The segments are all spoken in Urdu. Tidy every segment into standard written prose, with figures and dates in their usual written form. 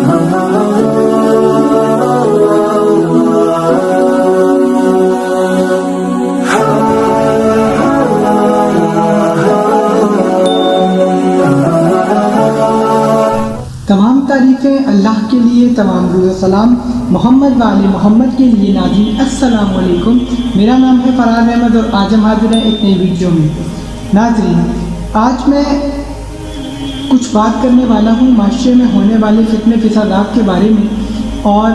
تمام تعریفیں اللہ کے لیے، تمام درود و سلام محمد و آل محمد کے لیے۔ ناظرین السلام علیکم، میرا نام ہے فراز احمد اور آج ہم حاضر ہیں ایک نئی ویڈیو میں۔ ناظرین آج میں کچھ بات کرنے والا ہوں معاشرے میں ہونے والے فتنے فسادات کے بارے میں اور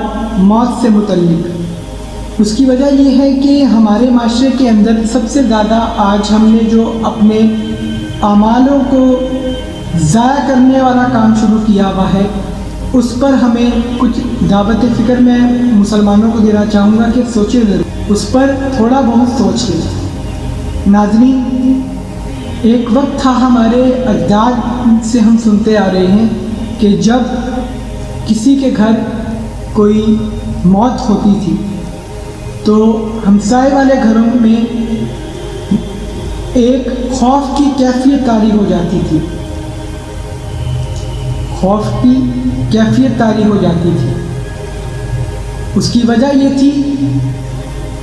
موت سے متعلق۔ اس کی وجہ یہ ہے کہ ہمارے معاشرے کے اندر سب سے زیادہ آج ہم نے جو اپنے اعمالوں کو ضائع کرنے والا کام شروع کیا ہوا ہے، اس پر ہمیں کچھ دعوت فکر میں مسلمانوں کو دینا چاہوں گا کہ سوچیں ضرور، اس پر تھوڑا بہت سوچ لیں۔ ناظرین ایک وقت تھا ہمارے اجداد سے ہم سنتے آ رہے ہیں کہ جب کسی کے گھر کوئی موت ہوتی تھی تو ہمسائے والے گھروں میں ایک خوف کی کیفیت طاری ہو جاتی تھی، خوف کی کیفیت طاری ہو جاتی تھی۔ اس کی وجہ یہ تھی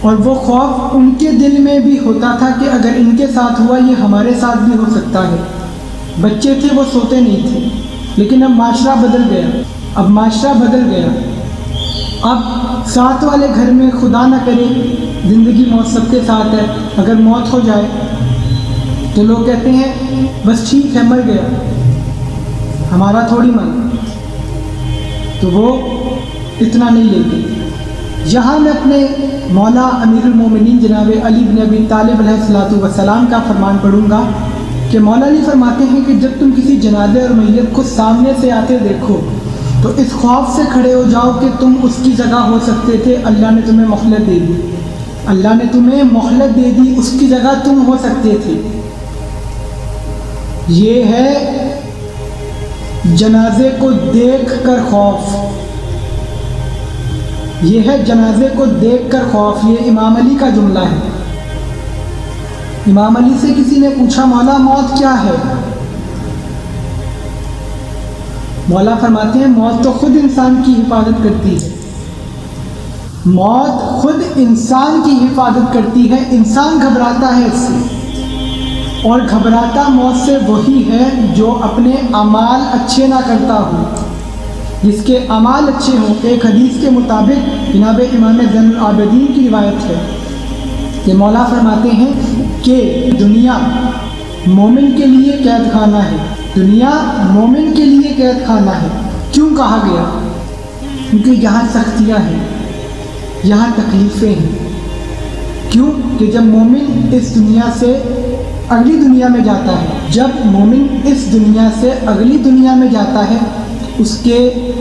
اور وہ خوف ان کے دل میں بھی ہوتا تھا کہ اگر ان کے ساتھ ہوا یہ ہمارے ساتھ بھی ہو سکتا ہے۔ بچے تھے وہ سوتے نہیں تھے، لیکن اب معاشرہ بدل گیا، اب ساتھ والے گھر میں خدا نہ کرے زندگی موت سب کے ساتھ ہے، اگر موت ہو جائے تو لوگ کہتے ہیں بس ٹھیک ہے مر گیا، ہمارا تھوڑی مر، تو وہ اتنا نہیں لیتے۔ یہاں میں اپنے مولا امیر المومنین جناب علی بن ابی طالب علیہ السلام کا فرمان پڑھوں گا کہ مولا علی فرماتے ہیں کہ جب تم کسی جنازے اور میت کو سامنے سے آتے دیکھو تو اس خوف سے کھڑے ہو جاؤ کہ تم اس کی جگہ ہو سکتے تھے، اللہ نے تمہیں مہلت دے دی، اللہ نے تمہیں مہلت دے دی، اس کی جگہ تم ہو سکتے تھے۔ یہ ہے جنازے کو دیکھ کر خوف، یہ ہے جنازے کو دیکھ کر خوف، یہ امام علی کا جملہ ہے۔ امام علی سے کسی نے پوچھا مولا موت کیا ہے؟ مولا فرماتے ہیں موت تو خود انسان کی حفاظت کرتی ہے، موت خود انسان کی حفاظت کرتی ہے، انسان گھبراتا ہے اس سے، اور گھبراتا موت سے وہی ہے جو اپنے اعمال اچھے نہ کرتا ہو، جس کے اعمال اچھے ہوں۔ ایک حدیث کے مطابق جناب امام زین العابدین کی روایت ہے کہ مولا فرماتے ہیں کہ دنیا مومن کے لیے قید خانہ ہے، دنیا مومن کے لیے قید خانہ ہے۔ کیوں کہا گیا؟ کیونکہ یہاں سختیاں ہیں، یہاں تکلیفیں ہیں۔ کیوں کہ جب مومن اس دنیا سے اگلی دنیا میں جاتا ہے، جب مومن اس دنیا سے اگلی دنیا میں جاتا ہے اس کے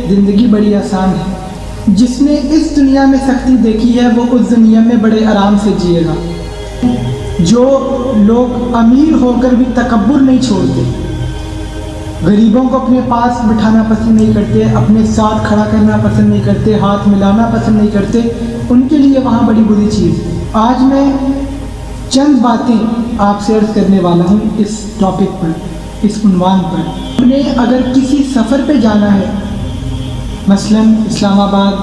زندگی بڑی آسان ہے۔ جس نے اس دنیا میں سختی دیکھی ہے وہ اس دنیا میں بڑے آرام سے جیے گا۔ جو لوگ امیر ہو کر بھی تکبر نہیں چھوڑتے، غریبوں کو اپنے پاس بٹھانا پسند نہیں کرتے، اپنے ساتھ کھڑا کرنا پسند نہیں کرتے، ہاتھ ملانا پسند نہیں کرتے، ان کے لیے وہاں بڑی بری چیز ہے۔ آج میں چند باتیں آپ سے عرض کرنے والا ہوں اس ٹاپک پر، اس عنوان پر۔ ہم نے اگر کسی سفر پہ جانا ہے، مثلا اسلام آباد،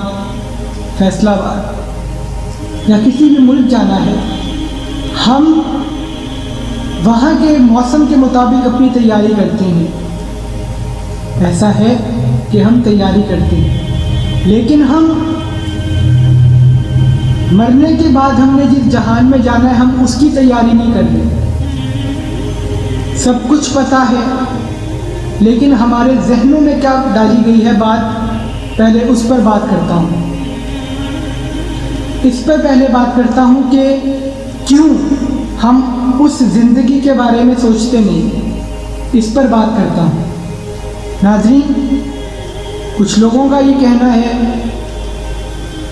فیصلہ آباد یا کسی بھی ملک جانا ہے، ہم وہاں کے موسم کے مطابق اپنی تیاری کرتے ہیں، ایسا ہے کہ ہم تیاری کرتے ہیں، لیکن ہم مرنے کے بعد ہم نے جس جہان میں جانا ہے ہم اس کی تیاری نہیں کرتے۔ سب کچھ پتہ ہے لیکن ہمارے ذہنوں میں کیا ڈالی گئی ہے بات، پہلے اس پر بات کرتا ہوں۔ اس پر پہلے بات کرتا ہوں کہ کیوں ہم اس زندگی کے بارے میں سوچتے نہیں، اس پر بات کرتا ہوں۔ ناظرین کچھ لوگوں کا یہ کہنا ہے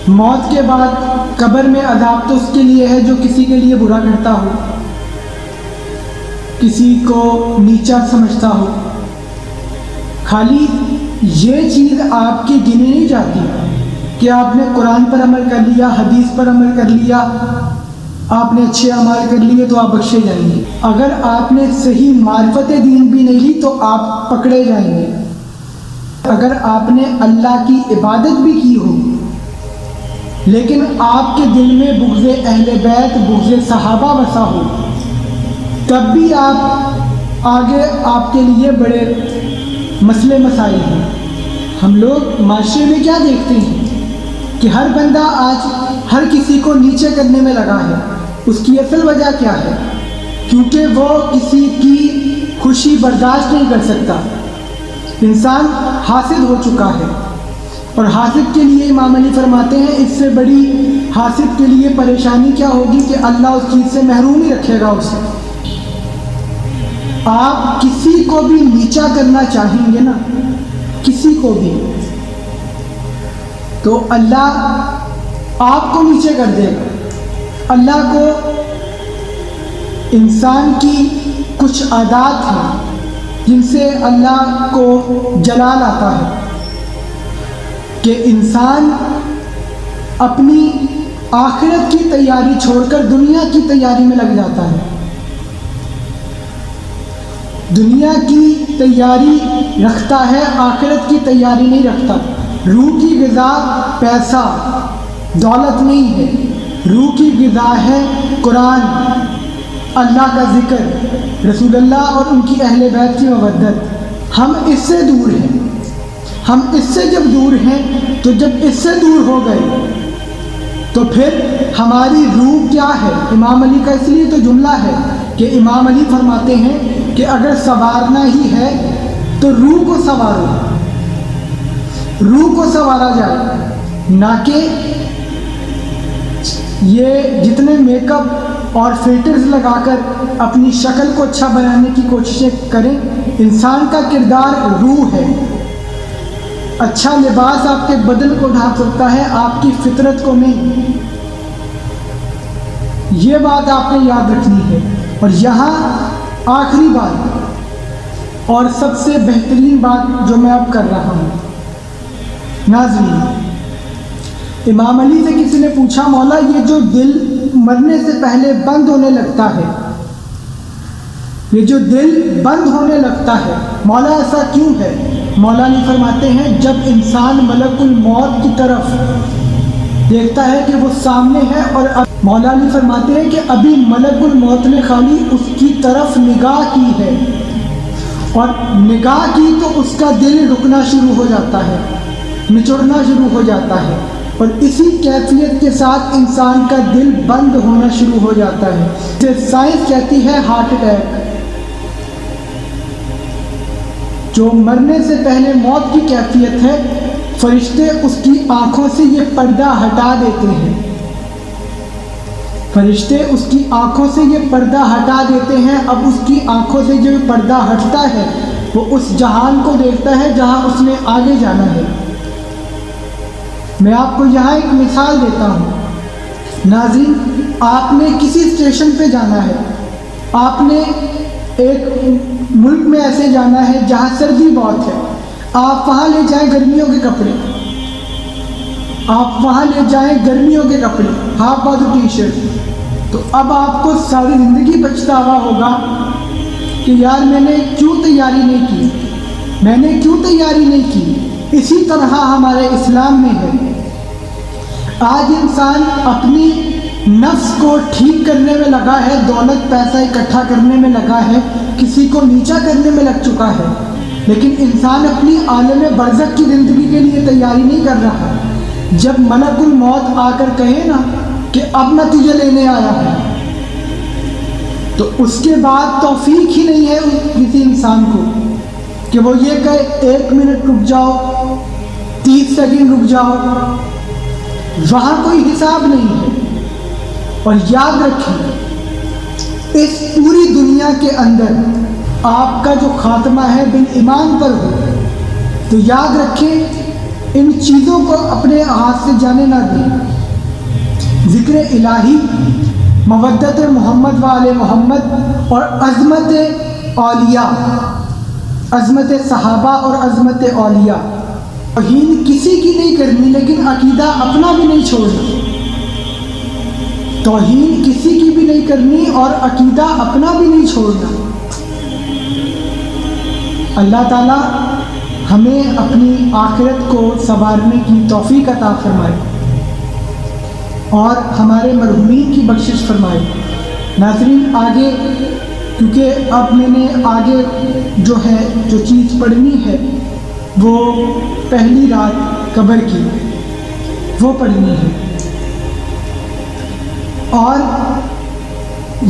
موت کے بعد قبر میں عذاب تو اس کے لیے ہے جو کسی کے لیے برا کرتا ہو، کسی کو نیچا سمجھتا ہو۔ خالی یہ چیز آپ کی گنی نہیں جاتی کہ آپ نے قرآن پر عمل کر لیا، حدیث پر عمل کر لیا، آپ نے اچھے اعمال کر لیے تو آپ بخشے جائیں گے۔ اگر آپ نے صحیح معرفت دین بھی نہیں لی تو آپ پکڑے جائیں گے۔ اگر آپ نے اللہ کی عبادت بھی کی ہو لیکن آپ کے دل میں بغض اہل بیت، بغض صحابہ بسا ہو، تب بھی آپ آگے آپ کے لیے بڑے مسئلے مسائل ہیں۔ ہم لوگ معاشرے میں کیا دیکھتے ہیں کہ ہر بندہ آج ہر کسی کو نیچے کرنے میں لگا ہے۔ اس کی اصل وجہ کیا ہے؟ کیونکہ وہ کسی کی خوشی برداشت نہیں کر سکتا۔ انسان حاسد ہو چکا ہے، اور حاسد کے لیے امام علی فرماتے ہیں اس سے بڑی حاسد کے لیے پریشانی کیا ہوگی کہ اللہ اس چیز سے محروم ہی رکھے گا اسے۔ آپ کسی کو بھی نیچا کرنا چاہیں گے نا، کسی کو بھی، تو اللہ آپ کو نیچے کر دے گا۔ اللہ کو انسان کی کچھ عادات ہیں جن سے اللہ کو جلال آتا ہے کہ انسان اپنی آخرت کی تیاری چھوڑ کر دنیا کی تیاری میں لگ جاتا ہے۔ دنیا کی تیاری رکھتا ہے، آخرت کی تیاری نہیں رکھتا۔ روح کی غذا پیسہ دولت نہیں ہے، روح کی غذا ہے قرآن، اللہ کا ذکر، رسول اللہ اور ان کی اہل بیت کی مودت۔ ہم اس سے دور ہیں۔ ہم اس سے جب دور ہیں تو جب اس سے دور ہو گئے تو پھر ہماری روح کیا ہے؟ امام علی کا اس لیے تو جملہ ہے کہ امام علی فرماتے ہیں کہ اگر سنوارنا ہی ہے تو روح کو سنوارو، روح کو سنوارا جائے، نہ کہ یہ جتنے میک اپ اور فلٹرز لگا کر اپنی شکل کو اچھا بنانے کی کوششیں کریں۔ انسان کا کردار روح ہے۔ اچھا لباس آپ کے بدن کو ڈھانپ سکتا ہے، آپ کی فطرت کو نہیں۔ یہ بات آپ نے یاد رکھنی ہے۔ اور یہاں آخری بات اور سب سے بہترین بات جو میں اب کر رہا ہوں، ناظرین، امام علی سے کسی نے پوچھا مولا یہ جو دل مرنے سے پہلے بند ہونے لگتا ہے، یہ جو دل بند ہونے لگتا ہے مولا ایسا کیوں ہے؟ مولا علی فرماتے ہیں جب انسان ملک الموت کی طرف دیکھتا ہے کہ وہ سامنے ہے، اور مولا علی فرماتے ہیں کہ ابھی ملک الموت نے خالی اس کی طرف نگاہ کی ہے، اور نگاہ کی تو اس کا دل رکنا شروع ہو جاتا ہے، نچڑنا شروع ہو جاتا ہے، اور اسی کیفیت کے ساتھ انسان کا دل بند ہونا شروع ہو جاتا ہے۔ اسے سائنس کہتی ہے ہارٹ اٹیک۔ جو مرنے سے پہلے موت کی کیفیت ہے، فرشتے اس کی آنکھوں سے یہ پردہ ہٹا دیتے ہیں، فرشتے اس کی آنکھوں سے یہ پردہ ہٹا دیتے ہیں۔ اب اس کی آنکھوں سے جو پردہ ہٹتا ہے وہ اس جہان کو دیکھتا ہے جہاں اس نے آگے جانا ہے۔ میں آپ کو یہاں ایک مثال دیتا ہوں۔ ناظرین، آپ نے کسی اسٹیشن پہ جانا ہے، آپ نے ایک ملک میں ایسے جانا ہے جہاں سردی بہت ہے، آپ وہاں لے جائیں گرمیوں کے کپڑے، آپ وہاں لے جائیں گرمیوں کے کپڑے، ہاف بازو ٹی شرٹ، تو اب آپ کو ساری زندگی پچھتاوا ہوگا کہ یار میں نے کیوں تیاری نہیں کی، میں نے کیوں تیاری نہیں کی۔ اسی طرح ہمارے اسلام میں ہے، آج انسان اپنی نفس کو ٹھیک کرنے میں لگا ہے، دولت پیسہ اکٹھا کرنے میں لگا ہے، کسی کو نیچا کرنے میں لگ چکا ہے، لیکن انسان اپنی عالم برزخ کی زندگی کے لیے تیاری نہیں کر رہا۔ جب ملک الموت آ کر کہے نا کہ اب میں تجھے لینے آیا ہوں، تو اس کے بعد توفیق ہی نہیں ہے کسی انسان کو کہ وہ یہ کہے 1 منٹ رک جاؤ، 30 سیکنڈ رک جاؤ، وہاں کوئی حساب نہیں ہے۔ اور یاد رکھیں اس پوری دنیا کے اندر آپ کا جو خاتمہ ہے بالایمان پر ہو، تو یاد رکھیں ان چیزوں کو اپنے ہاتھ سے جانے نہ دیں۔ ذکر الہی، مودت محمد و آل محمد، اور عظمت اولیاء، عظمت صحابہ اور عظمت اولیاء۔ توہین کسی کی نہیں کرنی، لیکن عقیدہ اپنا بھی نہیں چھوڑنا۔ توہین کسی کی بھی نہیں کرنی اور عقیدہ اپنا بھی نہیں چھوڑنا۔ اللہ تعالیٰ ہمیں اپنی آخرت کو سنوارنے کی توفیق عطا فرمائے اور ہمارے مرحومین کی بخشش فرمائے۔ ناظرین، آگے کیونکہ اب میں نے آگے جو چیز پڑھنی ہے وہ پہلی رات قبر کی وہ پڑھنی ہے، اور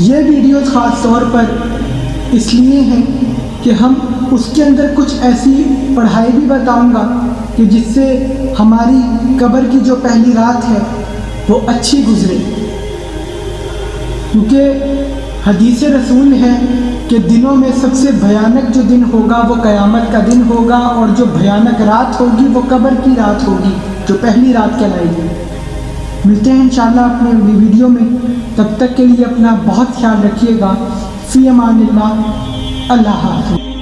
یہ ویڈیوز خاص طور پر اس لیے ہیں کہ ہم اس کے اندر کچھ ایسی پڑھائی بھی بتاؤں گا کہ جس سے ہماری قبر کی جو پہلی رات ہے وہ اچھی گزرے، کیونکہ حدیث رسول ہے کہ دنوں میں سب سے بھیانک جو دن ہوگا وہ قیامت کا دن ہوگا، اور جو بھیانک رات ہوگی وہ قبر کی رات ہوگی جو پہلی رات کہلائے گی۔ ملتے ہیں انشاءاللہ اپنے ویڈیو میں، تب تک کے لیے اپنا بہت خیال رکھیے گا۔ فی امان اللہ، اللہ حافظ۔